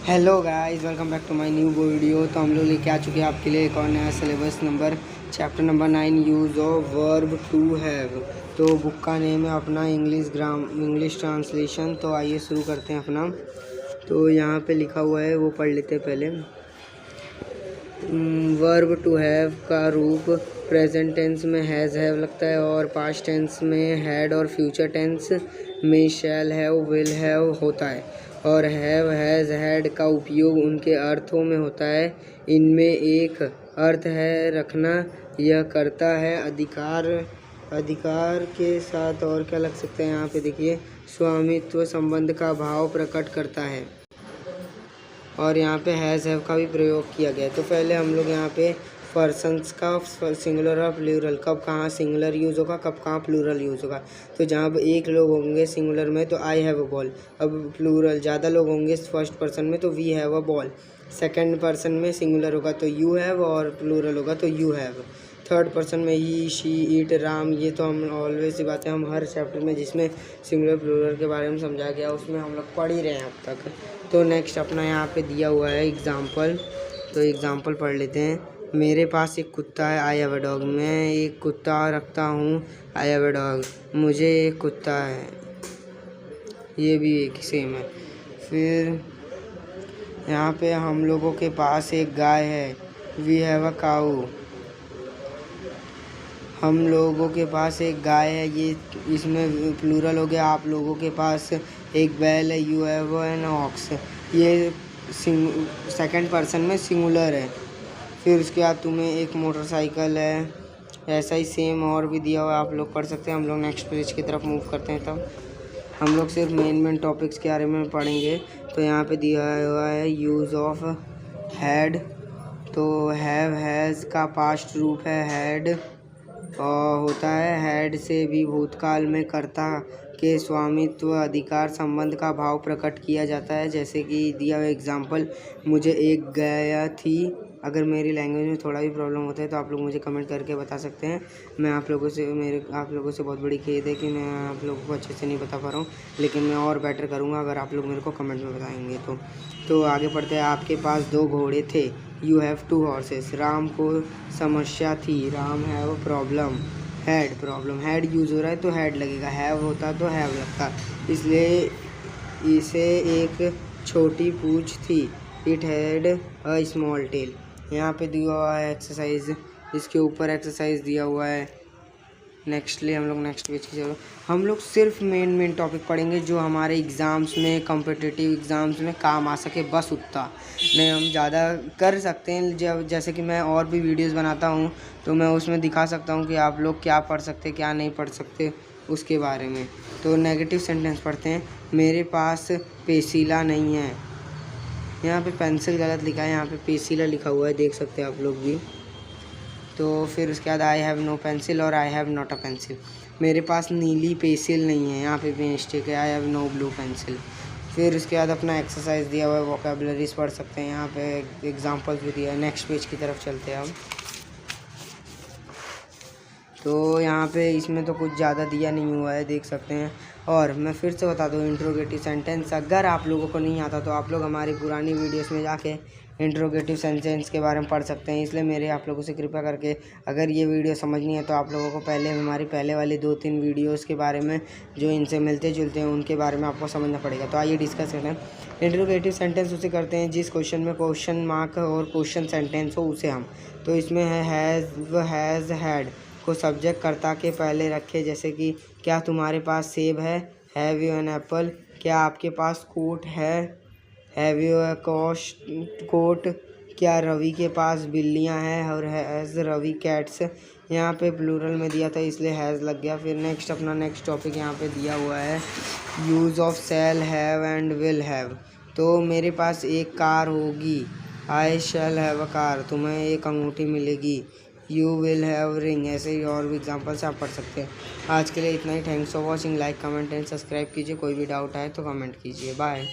Hello guys, welcome back to my new video. तो हम लोग लेके आ चुके हैं आपके लिए एक और नया syllabus number chapter number 9 use of verb to have. तो बुक का नेम है अपना इंग्लिश ट्रांसलेशन। तो आइए शुरू करते हैं अपना। तो यहाँ पे लिखा हुआ है वो पढ़ लेते हैं पहले। वर्ब टू हैव का रूप प्रेजेंट टेंस में हैज़ हैव लगता है और पास्ट टेंस में हैड और फ्यूचर टेंस में शैल हैव विल हैव होता है। और हैव हैज़ हैड का उपयोग उनके अर्थों में होता है। इनमें एक अर्थ है रखना, यह करता है अधिकार के साथ। और क्या लग सकता है यहाँ पे देखिए, स्वामित्व संबंध का भाव प्रकट करता है। और यहाँ पे हैज़ हैव का भी प्रयोग किया गया है। तो पहले हम लोग यहाँ पे पर्सन्स का सिंगुलर और प्लूरल कब कहाँ सिंगुलर यूज़ होगा, कब कहाँ प्लूरल यूज़ होगा। तो जहाँ एक लोग होंगे सिंगुलर में तो आई हैव अ बॉल। अब प्लूरल ज़्यादा लोग होंगे फर्स्ट पर्सन में तो we have a ball. Second person में सिंगुलर होगा तो यू हैव और प्लूरल होगा तो यू हैव। थर्ड पर्सन में ही, शी, इट, राम। ये तो हम ऑलवेज ही बातें हम हर चैप्टर में जिसमें सिंगुलर प्लूरल के बारे में समझाया गया उसमें हम लोग पढ़ ही रहे हैं अब तक। तो नेक्स्ट अपना यहाँ पे दिया हुआ है एग्ज़ाम्पल। तो एग्ज़ाम्पल पढ़ लेते हैं। मेरे पास एक कुत्ता है, आई हैव अ डॉग। मैं एक कुत्ता रखता हूँ, आई हैव अ डॉग। मुझे एक कुत्ता है, ये भी एक सेम है। फिर यहाँ पे हम लोगों के पास एक गाय है, वी हैव अ काऊ। हम लोगों के पास एक गाय है, ये इसमें प्लूरल हो गया। आप लोगों के पास एक बैल है, यू हैव एन ऑक्स। ये सेकंड पर्सन में सिंगुलर है। फिर उसके बाद तुम्हें एक मोटरसाइकिल है, ऐसा ही सेम और भी दिया हुआ है, आप लोग पढ़ सकते हैं। हम लोग नेक्स्ट पेज की तरफ मूव करते हैं। तब हम लोग सिर्फ मेन टॉपिक्स के बारे में पढ़ेंगे। तो यहाँ पे दिया हुआ है यूज़ ऑफ हैड। तो हैव हैज़ का पास्ट रूप है हैड होता है। हैड से भी भूतकाल में कर्ता के स्वामित्व अधिकार संबंध का भाव प्रकट किया जाता है। जैसे कि दिया हुआ एग्जाम्पल, मुझे एक गाय थी। अगर मेरी लैंग्वेज में थोड़ा भी प्रॉब्लम होता है तो आप लोग मुझे कमेंट करके बता सकते हैं। मैं आप लोगों से बहुत बड़ी खेद है कि मैं आप लोगों को अच्छे से नहीं बता पा रहा हूँ, लेकिन मैं और बेटर करूँगा अगर आप लोग मेरे को कमेंट में बताएंगे तो आगे पढ़ते हैं। आपके पास 2 घोड़े थे, यू हैव 2 हॉर्सेस। राम को समस्या थी, Ram have problem. Had use हो रहा है तो हैड लगेगा, हैव होता तो हैव लगता, इसलिए इसे एक छोटी पूंछ थी, it had a small tell. यहाँ पे दिया हुआ है एक्सरसाइज, इसके ऊपर एक्सरसाइज दिया हुआ है। नेक्स्टली हम लोग नेक्स्ट पेज की जरूरत, हम लोग सिर्फ मेन टॉपिक पढ़ेंगे जो हमारे एग्ज़ाम्स में, कॉम्पिटिटिव एग्ज़ाम्स में काम आ सके, बस उतना नहीं। हम ज़्यादा कर सकते हैं, जब जैसे कि मैं और भी वीडियोस बनाता हूँ तो मैं उसमें दिखा सकता हूँ कि आप लोग क्या पढ़ सकते क्या नहीं पढ़ सकते उसके बारे में। तो नेगेटिव सेंटेंस पढ़ते हैं। मेरे पास पेंसिला नहीं है, यहाँ पे पेंसिल गलत लिखा है, यहाँ पे पेंसिला लिखा हुआ है, देख सकते हैं आप लोग भी। तो फिर उसके बाद आई हैव नो पेंसिल और I have not a pencil. मेरे पास नीली पेंसिल नहीं है, यहाँ पे भी मिस्टेक है, I have no blue pencil. फिर उसके बाद अपना एक्सरसाइज दिया हुआ है, वोकेबलरीज पढ़ सकते हैं, यहाँ पे एग्जांपल्स भी दिया है। नेक्स्ट पेज की तरफ चलते हैं अब। तो यहाँ पे इसमें तो कुछ ज़्यादा दिया नहीं हुआ है, देख सकते हैं। और मैं फिर से बता दूँ, इंट्रोगेटिव सेंटेंस अगर आप लोगों को नहीं आता तो आप लोग हमारी पुरानी वीडियोस में जाके इंट्रोगेटिव सेंटेंस के बारे में पढ़ सकते हैं। इसलिए मेरे आप लोगों से कृपया करके, अगर ये वीडियो समझनी है तो आप लोगों को हमारी पहले वाली 2-3 वीडियोज़ के बारे में जो इनसे मिलते जुलते हैं उनके बारे में आपको समझना पड़ेगा। तो आइए डिस्कस करते हैं। इंट्रोगेटिव सेंटेंस उसे करते हैं जिस क्वेश्चन में क्वेश्चन मार्क और क्वेश्चन सेंटेंस हो उसे हम। तो इसमें है हैज़ हैड को सब्जेक्ट कर्ता के पहले रखे, जैसे कि क्या तुम्हारे पास सेब है, हैव यू एन एप्पल। क्या आपके पास कोट है, हैव यू अ कोट। क्या रवि के पास बिल्लियां हैं, और हैज़ रवि कैट्स। यहाँ पे प्लूरल में दिया था इसलिए हैज़ लग गया। फिर अपना नेक्स्ट टॉपिक यहाँ पे दिया हुआ है use of shall have and will have. तो मेरे पास एक कार होगी, आई शैल हैव अ कार। तुम्हें एक अंगूठी मिलेगी, यू विल हैव रिंग। ऐसे ही और भी एग्जाम्पल से आप पढ़ सकते हैं। आज के लिए इतना ही। Thanks for watching. Like comment and subscribe कीजिए। कोई भी डाउट आए तो कमेंट कीजिए। बाय।